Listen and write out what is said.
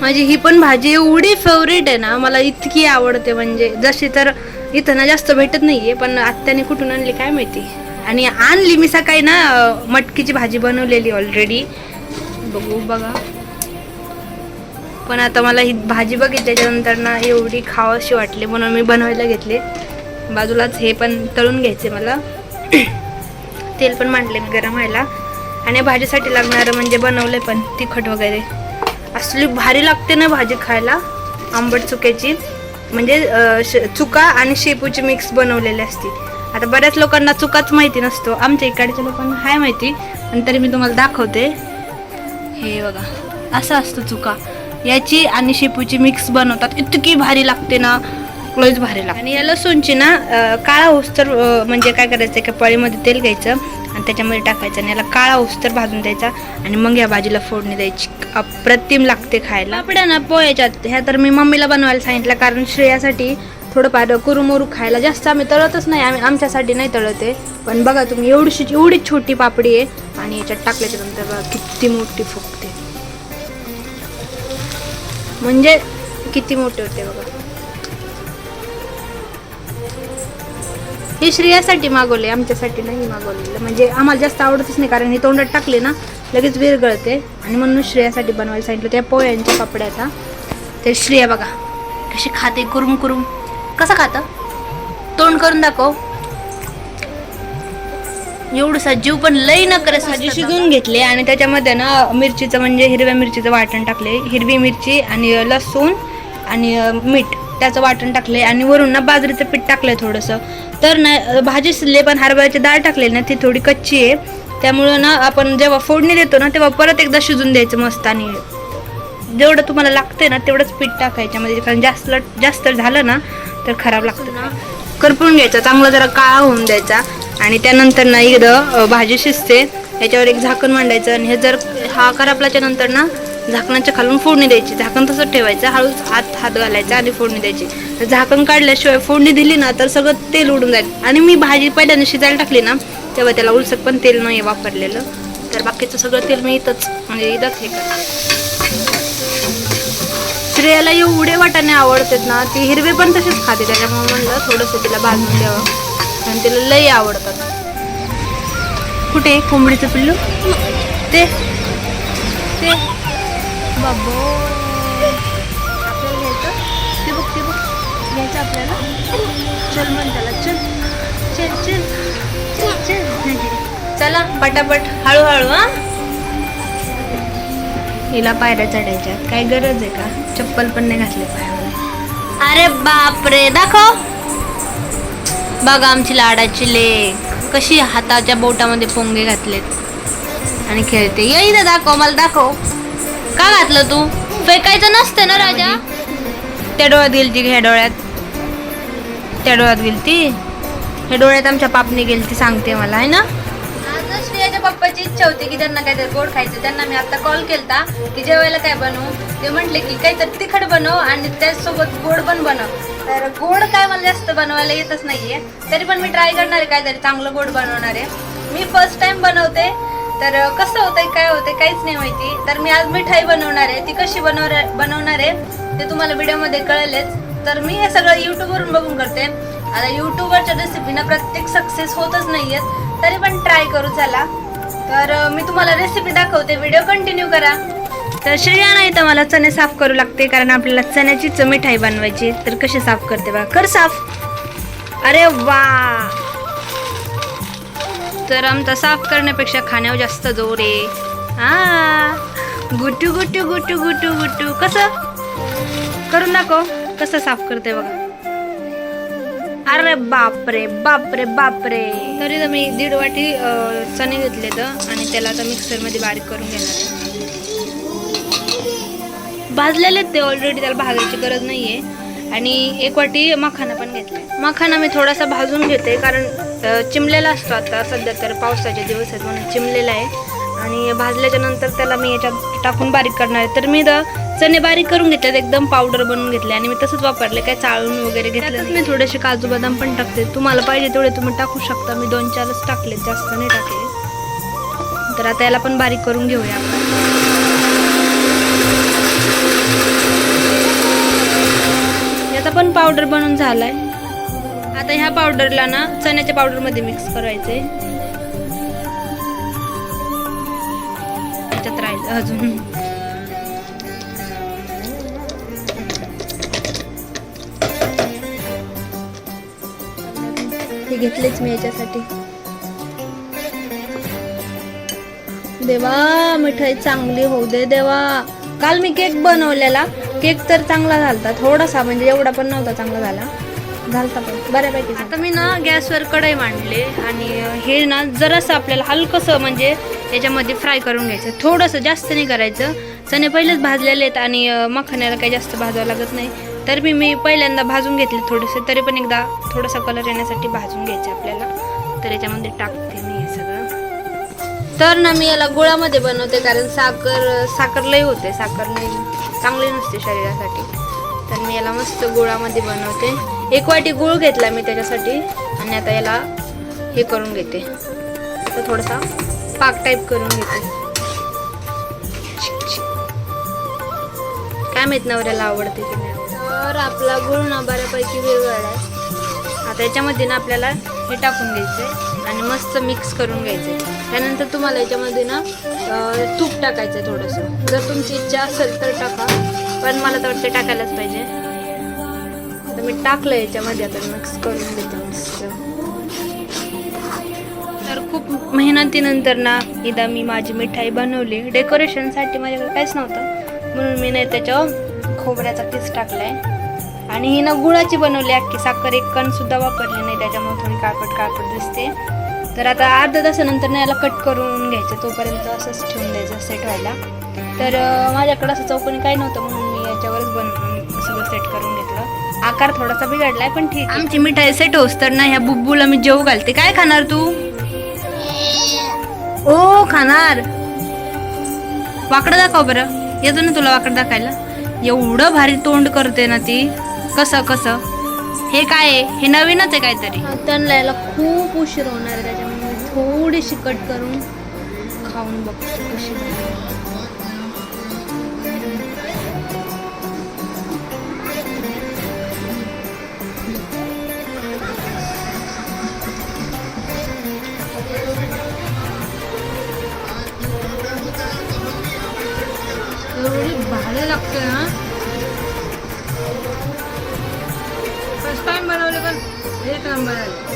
माझी ही पण भाजी एवढी फेवरेट आहे ना, मला इतकी आवडते म्हणजे जशी तर इथं ना जास्त भेटत नाहीये, पण आत्याने कुठून आणली काय माहिती. आणि आणली मी सकाळी ना मटकीची भाजी बनवलेली ऑलरेडी, बघा. पण आता मला ही भाजी बघितल्याच्यानंतर ना एवढी खावाशी वाटली म्हणून मी बनवायला घेतले. बाजूलाच हे पण तळून घ्यायचे मला. तेल पण मांडले मी गरम व्हायला. आणि भाजीसाठी लागणारं म्हणजे बनवले पण तिखट वगैरे. असली भारी लागते ना भाजी खायला, आंबट चुक्याची, म्हणजे चुका आणि शेपूची मिक्स बनवलेली असते. आता बऱ्याच लोकांना चुकाच माहिती नसतो, आमच्या इकडच्या लोकांना हाय माहिती, पण तरी मी तुम्हाला दाखवते. हे बघा असं असतं चुका, याची आणि शेपूची मिक्स बनवतात, इतकी भारी लागते ना, लयच भारी लागते. आणि या लसूणची ना काळा होस्तर म्हणजे काय करायचं, एका पळीमध्ये तेल घ्यायचं आणि त्याच्यामध्ये टाकायचं आणि याला काळा होस्तर भाजून द्यायचा आणि मग या भाजीला फोडणी द्यायची. अप्रतिम लागते खायला. आपल्या ना पोह्याच्यात ह्या तर मी मम्मीला बनवायला सांगितलं, कारण श्रेयासाठी थोडंफार कुरुमुरू खायला जास्त आम्ही तळतच नाही, आम्ही आमच्यासाठी नाही तळते. पण बघा तुम्ही एवढी छोटी पापडी आहे आणि याच्यात टाकल्याच्या नंतर बघा किती मोठी फुगते, म्हणजे किती मोठे होते बघा. हे श्रेयासाठी मागवले, आमच्यासाठी नाही मागवलेलं, म्हणजे आम्हाला जास्त आवडतच नाही, कारण हे तोंडात टाकले ना लगेच विरघळते आणि म्हणून श्रेयासाठी बनवायला सांगितलं. त्या पोह्यांच्या पापड्या आता ते श्रेया बघा कशी खाते, कुरुम कुरुम. कसं खातं, तोंड करून दाखव. एवढसा जीव पण लई न करत. भाजी शिजवून घेतली आणि त्याच्यामध्ये ना मिरचीचं म्हणजे हिरव्या मिरचीचं वाटण टाकले, हिरवी मिरची आणि लसूण आणि मीठ त्याचं वाटण टाकले आणि वरून ना बाजरीचं पीठ टाकलंय थोडंसं. तर ना भाजी शिजले, पण हरभऱ्याची डाळ टाकलेली ना ती थोडी कच्ची आहे, त्यामुळं ना आपण जेव्हा फोडणी देतो ना तेव्हा परत एकदा शिजून द्यायचं मस्त. आणि जेवढं तुम्हाला लागते ना तेवढंच पीठ टाकायचं, म्हणजे कारण जास्त झालं ना तर खराब लागतं ना. करपून घ्यायचा चांगला, जरा काळा होऊन द्यायचा आणि त्यानंतर ना एकदा भाजी शिजते याच्यावर एक झाकण मांडायचं आणि हे जर हा करपल्याच्या नंतर ना झाकणाच्या खालून फोडणी द्यायची. झाकण तसंच ठेवायचं, हळूच आत हात घालायचा आणि फोडणी द्यायची. झाकण काढल्याशिवाय फोडणी दिली ना तर सगळं तेल उडून जाईल. आणि मी भाजी पहिल्यांदा शिजायला टाकली ना तेव्हा त्याला उलसक पण तेल नाही वापरलेलं, तर बाकीचं सगळं तेल मी इथंच म्हणजे इथंच हे करते. श्रेयाला एवढे वाटाणे आवडतात ना, ती हिरवे पण तसेच खाते, त्याच्यामुळे म्हणलं थोडंसं तिला भाजून द्यावं आणि तिला लई आवडतात. कुठे कोंबडीचं पिल्लू, ते ते बाबो आपल्याला घ्यायचं, ते बघ घ्यायचं आपल्याला. चल म्हण त्याला, चल चल चल चल चल चला पटापट हळूहळू. हा हिला पायऱ्या चढायच्यात, काय गरज आहे का, चप्पल पण नाही घातले पायावर. अरे बापरे, दाखव बघा आमची लाडाची लेक कशी हाताच्या बोटामध्ये पोंगे घातलेत आणि खेळते. ये इथं दाखव, मला दाखव. का घातलं तू, फेकायचं नसतं ना राजा. त्या डोळ्यात गेलती, ह्या डोळ्यात, त्या डोळ्यात गेलती, ह्या डोळ्यात आमच्या पापणी गेलती, सांगते मला आहे ना. श्रेयाच्या पप्पाची इच्छा होती की त्यांना काहीतरी गोड खायचं. त्यांना मी आता कॉल केलता की जेवायला काय बनवू, ते म्हटले की काहीतरी तिखट बनव आणि त्याचसोबत गोड पण बनव. तर गोड काय मला जास्त बनवायला येतच नाहीये, तरी पण मी ट्राय करणार आहे, काहीतरी चांगलं गोड बनवणार आहे. मी फर्स्ट टाइम बनवते, तर कसं होतंय काय होतंय काहीच नाही माहिती. तर मी आज मिठाई बनवणार आहे, ती कशी बनवणार आहे ते तुम्हाला व्हिडिओमध्ये कळेलच. तर मी हे सगळं यूट्यूबवरून बघून करते. आता यूट्यूबवरच्या रेसिपीना प्रत्येक सक्सेस होतच नाहीयेत, तरी पण ट्राय करू चला. तर मी तुम्हाला रेसिपी दाखवते, व्हिडिओ कंटिन्यू करा. तर श्रेया नाही तर मला चणे साफ करू लागते, कारण आपल्याला चण्याचीच मिठाई बनवायची. तर कशी साफ करते बघा, कर साफ. अरे वा, तर आमचा साफ करण्यापेक्षा खाण्यावर जास्त जोर आहे. गुटू गुटू गुटू गुटू गुटू. कसं करून दाखव, कसं साफ करते बघा. अरे बापरे बापरे बापरे. तरी तर मी 1.5 वाटी चणे घेतले तर आणि त्याला आता मिक्सरमध्ये बारीक करून घेणार आहे. भाजलेले ते ऑलरेडी, त्याला भाजायची गरज नाहीये. आणि 1 वाटी मखाना पण घेतला. मखाना मी थोडासा भाजून घेते, कारण चिमलेला असतो, आता सध्या तर पावसाचे दिवस आहेत म्हणून चिमलेला आहे. आणि भाजल्याच्या नंतर त्याला मी याच्यात टाकून बारीक करणार आहे. तर मी चणे बारीक करून घेतलेत, एकदम पावडर बनवून घेतले आणि मी तसंच वापरले, काय चाळून वगैरे घेतलं. मी थोडेसे काजू बदाम पण टाकते, तुम्हाला पाहिजे तेवढे तुम्ही टाकू शकता. मी 2-4च टाकले, जास्त नाही टाकले. तर आता याला पण बारीक करून घेऊया आपण. त्याचा पण पावडर बनवून झालाय. आता ह्या पावडरला ना चण्याच्या पावडर मध्ये मिक्स करायचंय. त्याच्यात राहायचं अजून. हे घेतलेच मी याच्यासाठी. देवा मिठाई चांगली होऊ दे देवा. काल मी केक बनवलेला, केक तर चांगला झालता, थोडासा म्हणजे एवढा पण नव्हता चांगला झालता पण बऱ्यापैकी. आता मी ना गॅसवर कढई मांडले आणि हे ना जरासं आपल्याला हलकंसं म्हणजे याच्यामध्ये फ्राय करून घ्यायचं. थोडंसं, जास्त नाही करायचं. चणे पहिलेच भाजलेले आहेत आणि मखाण्याला काही जास्त भाजावं लागत नाही. तर मी पहिल्यांदा भाजून घेतले थोडेसे, तरी पण एकदा थोडासा कलर येण्यासाठी भाजून घ्यायचे आपल्याला. तर याच्यामध्ये टाकते मी हे सगळं. तर ना मी याला गुळामध्ये बनवते, कारण साखर लई होते, साखर नाही चांगली नसते शरीरासाठी. तर मी याला मस्त गुळामध्ये बनवते. 1 वाटी गूळ घेतला मी त्याच्यासाठी आणि आता याला हे करून घेते. आता थोडासा पाक टाईप करून घेते. काय माहित नवऱ्याला आवडते की नाही. तर आपला गुळ ना बऱ्यापैकी विरघळलाय. आता याच्यामध्ये ना आपल्याला हे टाकून घ्यायचंय आणि मस्त मिक्स करून घ्यायचंय. त्यानंतर तुम्हाला याच्यामध्ये ना तूप टाकायचं थोडंसं. जर तुमची इच्छा असेल तर टाका, पण मला तर वाटतं टाकायलाच पाहिजे. आता मी टाकलं याच्यामध्ये. आता मिक्स करून देते मस्त. तर खूप मेहनतीनंतर ना एकदा मी माझी मिठाई बनवली. डेकोरेशनसाठी माझ्याकडे काहीच नव्हतं म्हणून मी नाही त्याच्यावर खोबऱ्याचा किस टाकलाय. आणि ही ना गुळाची बनवली, अख्खी साखर एक कण सुद्धा वापरली नाही, त्याच्यामुळे थोडी काळपट दिसते. तर आता अर्धा तासानंतर ना याला कट करून घ्यायचं. तोपर्यंत असंच ठेवून द्यायचं सेट व्हायला. तर माझ्याकडे असं चौकोनी काही नव्हतं म्हणून मी याच्यावरच सगळं सेट करून घेतलं. आकार थोडासा बिघडलाय पण ठीक. आमची मिठाई सेट होस तर ना ह्या बुब्बूला मी जेवू घालते. काय खाणार तू? ओ खाणार. वाकडं दाखव बरं. येतो ना तुला वाकडं दाखायला? एवढं भारी तोंड करते ना ती. कसं हे काय आहे? हे नवीनच आहे काहीतरी. त्यांना याला खूप उशीर होणार आहे, त्याच्यामुळे थोडीशी कट करून खाऊन बघते कशी एवढी भारी लागते ना. फर्स्ट टाइम बनवलं पण एक नंबर आहे.